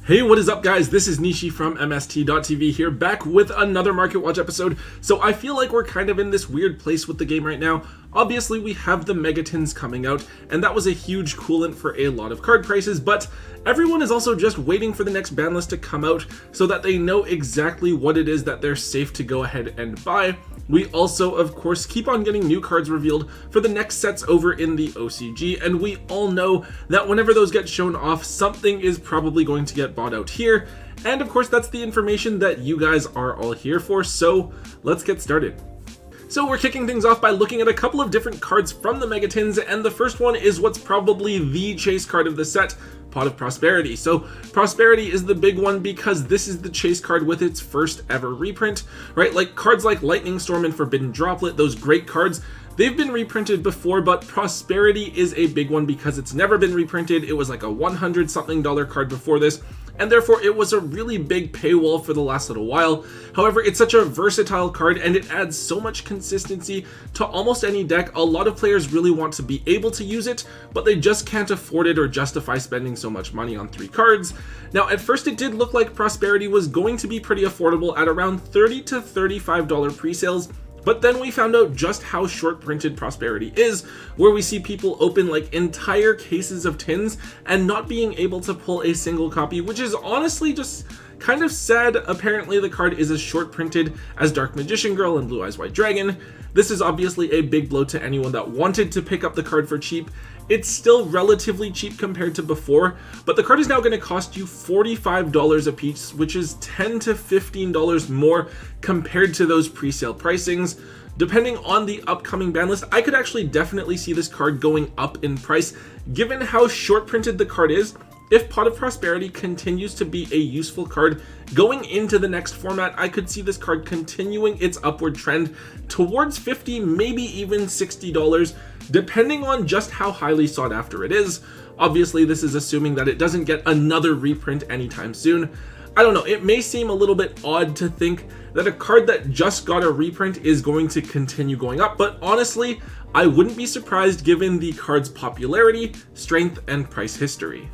Hey, what is up guys? This is Nishi from MST.TV here, back with another Market Watch episode. So I feel like we're kind of in this weird place with the game right now. Obviously we have the megatins coming out, and that was a huge coolant for a lot of card prices, but everyone is also just waiting for the next ban list to come out so that they know exactly what it is that they're safe to go ahead and buy. We also, of course, keep on getting new cards revealed for the next sets over in the OCG, and we all know that whenever those get shown off, something is probably going to get bought out here. And of course, that's the information that you guys are all here for, so let's get started. So we're kicking things off by looking at a couple of different cards from the megatins, and the first one is what's probably the chase card of the set, Pot of Prosperity. So Prosperity is the big one because this is the chase card with its first ever reprint, right? Like cards like Lightning Storm and Forbidden Droplet, those great cards, they've been reprinted before, but Prosperity is a big one because it's never been reprinted. It was like a $100 something card before this, and therefore it was a really big paywall for the last little while. However, it's such a versatile card and it adds so much consistency to almost any deck. A lot of players really want to be able to use it, but they just can't afford it or justify spending so much money on 3 cards. Now, at first it did look like Prosperity was going to be pretty affordable at around $30 to $35 pre-sales, but then we found out just how short printed Prosperity is, where we see people open like entire cases of tins and not being able to pull a single copy, which is honestly just kind of sad. Apparently the card is as short printed as Dark Magician Girl and Blue Eyes White Dragon. This is obviously a big blow to anyone that wanted to pick up the card for cheap. It's still relatively cheap compared to before, but the card is now going to cost you $45 a piece, which is $10 to $15 more compared to those pre-sale pricings. Depending on the upcoming ban list, I could actually definitely see this card going up in price, given how short printed the card is. If Pot of Prosperity continues to be a useful card going into the next format, I could see this card continuing its upward trend towards $50, maybe even $60, depending on just how highly sought after it is. Obviously, this is assuming that it doesn't get another reprint anytime soon. I don't know, it may seem a little bit odd to think that a card that just got a reprint is going to continue going up, but honestly, I wouldn't be surprised given the card's popularity, strength, and price history.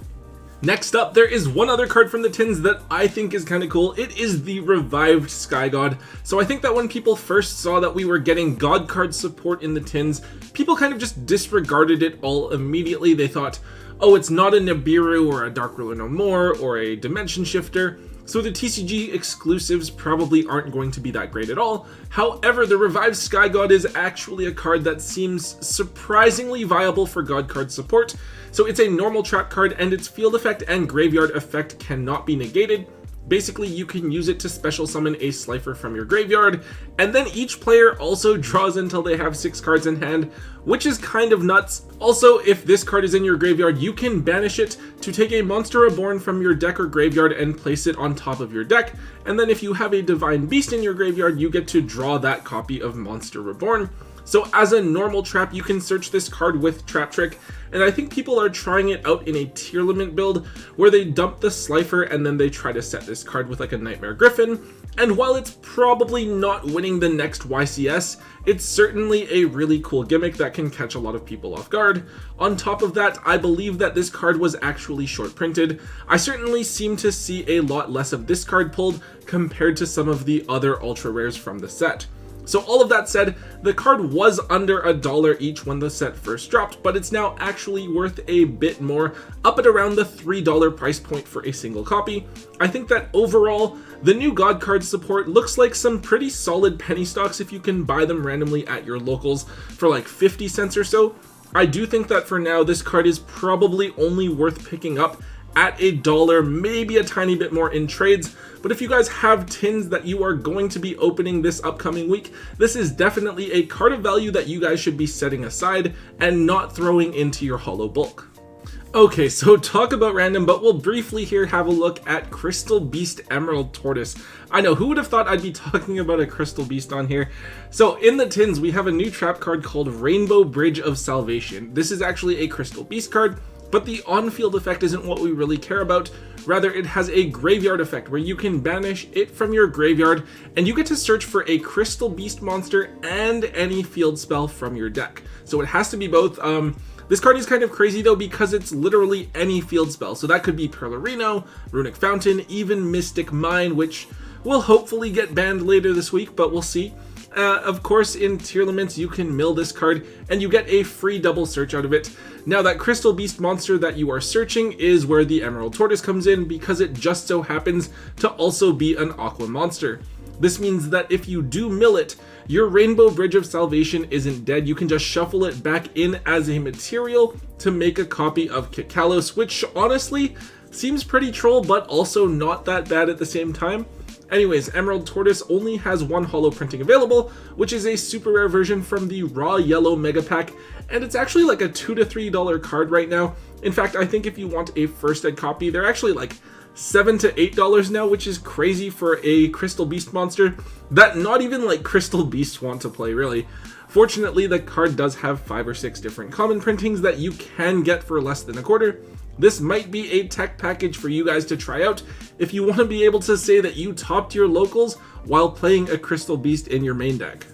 Next up, there is one other card from the tins that I think is kind of cool. It is the Revived Sky God. So I think that when people first saw that we were getting God card support in the tins, people kind of just disregarded it all immediately. They thought, oh, it's not a Nibiru or a Dark Ruler No More or a Dimension Shifter, so the TCG exclusives probably aren't going to be that great at all. However, the Revived Sky God is actually a card that seems surprisingly viable for God card support. So it's a normal trap card, and its field effect and graveyard effect cannot be negated. Basically, you can use it to special summon a Slifer from your graveyard, and then each player also draws until they have 6 cards in hand, which is kind of nuts. Also, if this card is in your graveyard, you can banish it to take a Monster Reborn from your deck or graveyard and place it on top of your deck, and then if you have a Divine Beast in your graveyard, you get to draw that copy of Monster Reborn. So as a normal trap, you can search this card with Trap Trick, and I think people are trying it out in a tier limit build where they dump the Slifer and then they try to set this card with like a Nightmare Griffin. And while it's probably not winning the next YCS, it's certainly a really cool gimmick that can catch a lot of people off guard. On top of that, I believe that this card was actually short printed. I certainly seem to see a lot less of this card pulled compared to some of the other ultra rares from the set. So all of that said, the card was under $1 each when the set first dropped, but it's now actually worth a bit more, up at around the $3 price point for a single copy. I think that overall, the new God card support looks like some pretty solid penny stocks if you can buy them randomly at your locals for like 50 cents or so. I do think that for now, this card is probably only worth picking up at $1, maybe a tiny bit more in trades. But if you guys have tins that you are going to be opening this upcoming week, this is definitely a card of value that you guys should be setting aside and not throwing into your holo bulk. Okay, so talk about random, but we'll briefly here have a look at Crystal Beast Emerald Tortoise. I know, who would have thought I'd be talking about a Crystal Beast on here? So in the tins, we have a new trap card called Rainbow Bridge of Salvation. This is actually a Crystal Beast card, but the on-field effect isn't what we really care about. Rather, it has a graveyard effect where you can banish it from your graveyard and you get to search for a Crystal Beast monster and any field spell from your deck. So it has to be both. This card is kind of crazy though because it's literally any field spell, so that could be Perlerino, Runic Fountain, even Mystic Mine, which will hopefully get banned later this week, but we'll see. Of course, in tier limits, you can mill this card and you get a free double search out of it. Now, that Crystal Beast monster that you are searching is where the Emerald Tortoise comes in because it just so happens to also be an Aqua monster. This means that if you do mill it, your Rainbow Bridge of Salvation isn't dead. You can just shuffle it back in as a material to make a copy of Kikalos, which honestly seems pretty troll, but also not that bad at the same time. Anyways, Emerald Tortoise only has one holo printing available, which is a super rare version from the raw yellow mega pack, and it's actually like a $2 to $3 card right now. In fact, I think if you want a first ed copy, they're actually like $7 to $8 now, which is crazy for a Crystal Beast monster that not even like Crystal Beasts want to play, really. Fortunately, the card does have 5 or 6 different common printings that you can get for less than a quarter. This might be a tech package for you guys to try out if you want to be able to say that you topped your locals while playing a Crystal Beast in your main deck.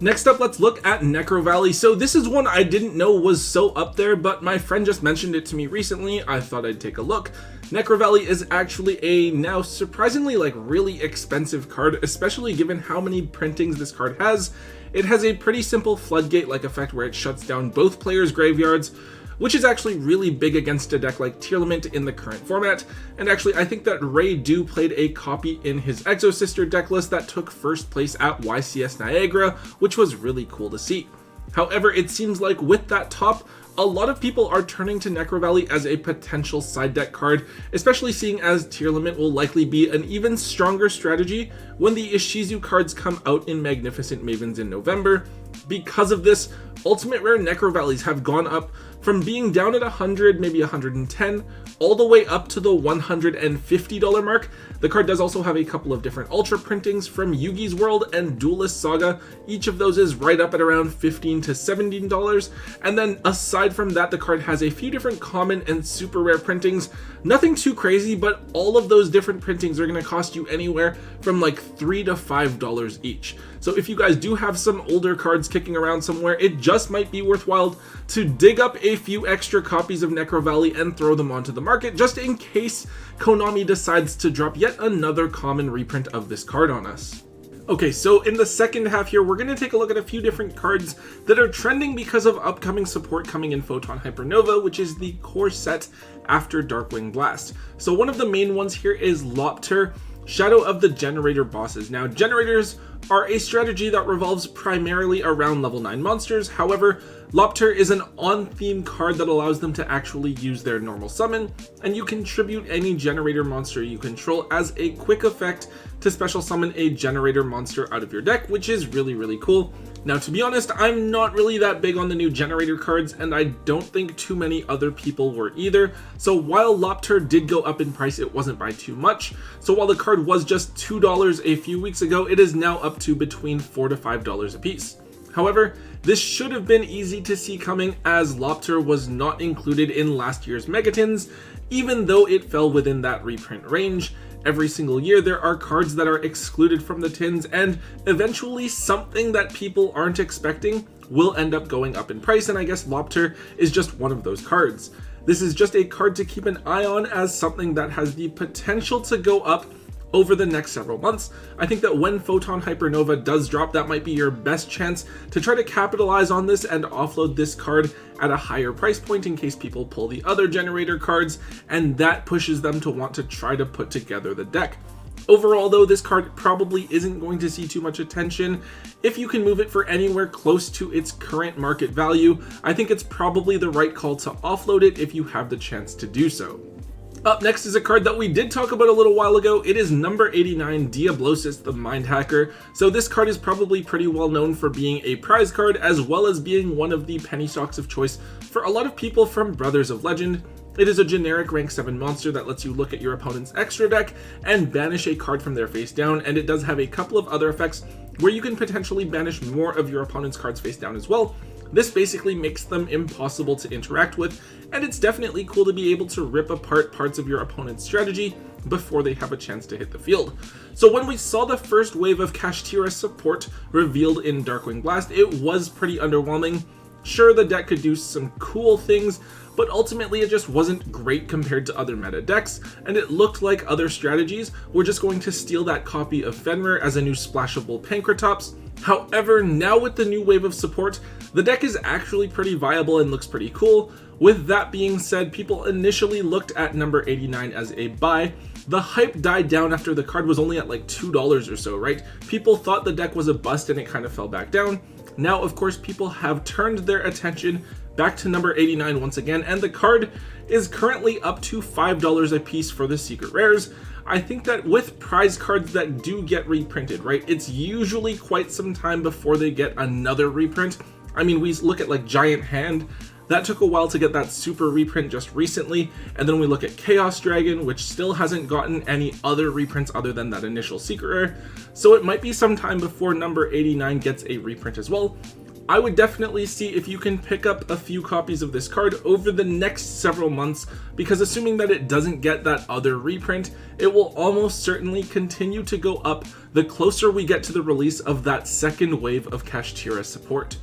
Next up, let's look at Necro Valley. So this is one I didn't know was so up there, but my friend just mentioned it to me recently. I thought I'd take a look. Necro Valley is actually a now surprisingly like really expensive card, especially given how many printings this card has. It has a pretty simple floodgate-like effect where it shuts down both players' graveyards, which is actually really big against a deck like Tier Lament in the current format. And actually, I think that Ray Do played a copy in his Exo Sister deck list that took first place at YCS Niagara, which was really cool to see. However, it seems like with that top, a lot of people are turning to Necro Valley as a potential side deck card, especially seeing as Tier Limit will likely be an even stronger strategy when the Ishizu cards come out in Magnificent Mavens in November. Because of this, Ultimate Rare Necro Valleys have gone up from being down at 100, maybe 110, all the way up to the $150 mark. The card does also have a couple of different Ultra printings from Yugi's World and Duelist Saga. Each of those is right up at around $15 to $17. And then aside from that, the card has a few different common and super rare printings. Nothing too crazy, but all of those different printings are going to cost you anywhere from like $3 to $5 each. So if you guys do have some older cards kicking around somewhere, it just might be worthwhile to dig up a few extra copies of Necro Valley and throw them onto the market, just in case Konami decides to drop yet another common reprint of this card on us. Okay, so in the second half here, we're going to take a look at a few different cards that are trending because of upcoming support coming in Photon Hypernova, which is the core set after Darkwing Blast. So one of the main ones here is Lopter, Shadow of the Generator bosses. Now, generators are a strategy that revolves primarily around level 9 monsters. However, Lopter is an on-theme card that allows them to actually use their normal summon, and you can tribute any generator monster you control as a quick effect to special summon a generator monster out of your deck, which is really, really cool. Now, to be honest, I'm not really that big on the new generator cards, and I don't think too many other people were either. So while Lopter did go up in price, it wasn't by too much. So while the card was just $2 a few weeks ago, it is now up to between $4 to $5 a piece. However, this should have been easy to see coming, as Lopter was not included in last year's Megatins, even though it fell within that reprint range. Every single year there are cards that are excluded from the tins, and eventually something that people aren't expecting will end up going up in price, and I guess Lopter is just one of those cards. This is just a card to keep an eye on as something that has the potential to go up over the next several months. I think that when Photon Hypernova does drop, that might be your best chance to try to capitalize on this and offload this card at a higher price point in case people pull the other generator cards, and that pushes them to want to try to put together the deck. Overall though, this card probably isn't going to see too much attention. If you can move it for anywhere close to its current market value, I think it's probably the right call to offload it if you have the chance to do so. Up next is a card that we did talk about a little while ago. It is number 89, Diablosis the Mind Hacker. So this card is probably pretty well known for being a prize card, as well as being one of the penny stocks of choice for a lot of people from Brothers of Legend. It is a generic rank 7 monster that lets you look at your opponent's extra deck and banish a card from their face down, and it does have a couple of other effects where you can potentially banish more of your opponent's cards face down as well. This basically makes them impossible to interact with, and it's definitely cool to be able to rip apart parts of your opponent's strategy before they have a chance to hit the field. So when we saw the first wave of Kashtira support revealed in Darkwing Blast, it was pretty underwhelming. Sure, the deck could do some cool things, but ultimately it just wasn't great compared to other meta decks, and it looked like other strategies were just going to steal that copy of Fenrir as a new splashable Pankratops. However, now with the new wave of support, the deck is actually pretty viable and looks pretty cool. With that being said, people initially looked at number 89 as a buy. The hype died down after the card was only at like $2 or so, right? People thought the deck was a bust and it kind of fell back down. Now, of course, people have turned their attention back to number 89 once again, and the card is currently up to $5 a piece for the secret rares. I think that with prize cards that do get reprinted, right, it's usually quite some time before they get another reprint. I mean, we look at like Giant Hand, that took a while to get that super reprint just recently, and then we look at Chaos Dragon, which still hasn't gotten any other reprints other than that initial secret rare, so it might be some time before number 89 gets a reprint as well. I would definitely see if you can pick up a few copies of this card over the next several months, because assuming that it doesn't get that other reprint, it will almost certainly continue to go up the closer we get to the release of that second wave of Kashtira support.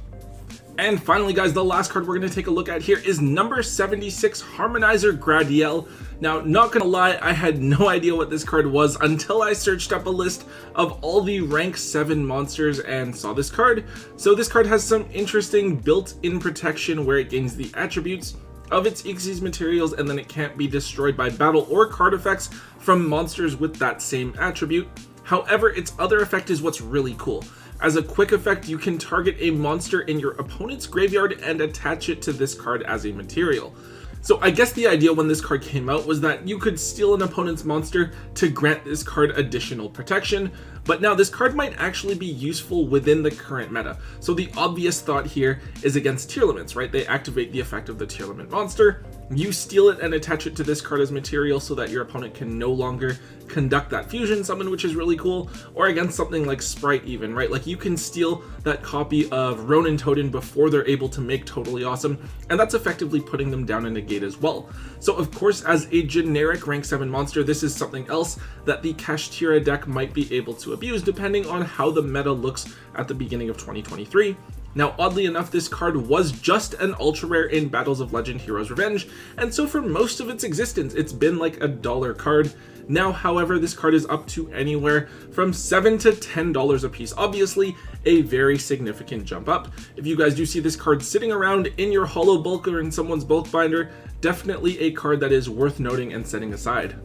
And finally, guys, the last card we're going to take a look at here is number 76, Harmonizer Gradiel. Now, not gonna lie, I had no idea what this card was until I searched up a list of all the rank 7 monsters and saw this card. So this card has some interesting built-in protection where it gains the attributes of its Xyz materials, and then it can't be destroyed by battle or card effects from monsters with that same attribute. However, its other effect is what's really cool. As a quick effect, you can target a monster in your opponent's graveyard and attach it to this card as a material. So I guess the idea when this card came out was that you could steal an opponent's monster to grant this card additional protection, but now this card might actually be useful within the current meta. So the obvious thought here is against Tearlaments, right? They activate the effect of the Tearlament monster, you steal it and attach it to this card as material so that your opponent can no longer conduct that fusion summon, which is really cool, or against something like Sprite even, right? Like you can steal that copy of Ronin Totem before they're able to make Totally Awesome, and that's effectively putting them down in a gate as well. So of course, as a generic rank 7 monster, this is something else that the Kashtira deck might be able to abuse depending on how the meta looks at the beginning of 2023. Now, oddly enough, this card was just an ultra rare in Battles of Legend Heroes Revenge, and so for most of its existence, it's been like a $1 card. Now, however, this card is up to anywhere from $7 to $10 a piece. Obviously, a very significant jump up. If you guys do see this card sitting around in your holo bulk or in someone's bulk binder, definitely a card that is worth noting and setting aside.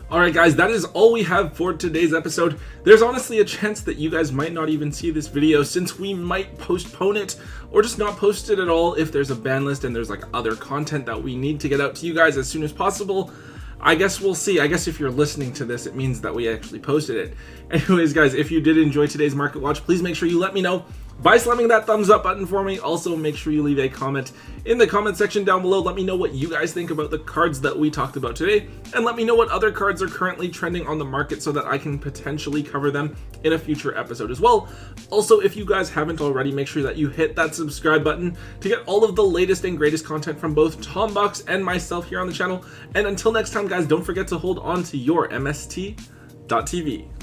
Alright guys, that is all we have for today's episode. There's honestly a chance that you guys might not even see this video since we might postpone it or just not post it at all if there's a ban list and there's like other content that we need to get out to you guys as soon as possible. I guess we'll see. I guess if you're listening to this, it means that we actually posted it. Anyways guys, if you did enjoy today's market watch, please make sure you let me know by slamming that thumbs up button for me. Also, make sure you leave a comment in the comment section down below. Let me know what you guys think about the cards that we talked about today, and let me know what other cards are currently trending on the market so that I can potentially cover them in a future episode as well. Also, if you guys haven't already, make sure that you hit that subscribe button to get all of the latest and greatest content from both Tombox and myself here on the channel. And until next time, guys, don't forget to hold on to your MST.TV.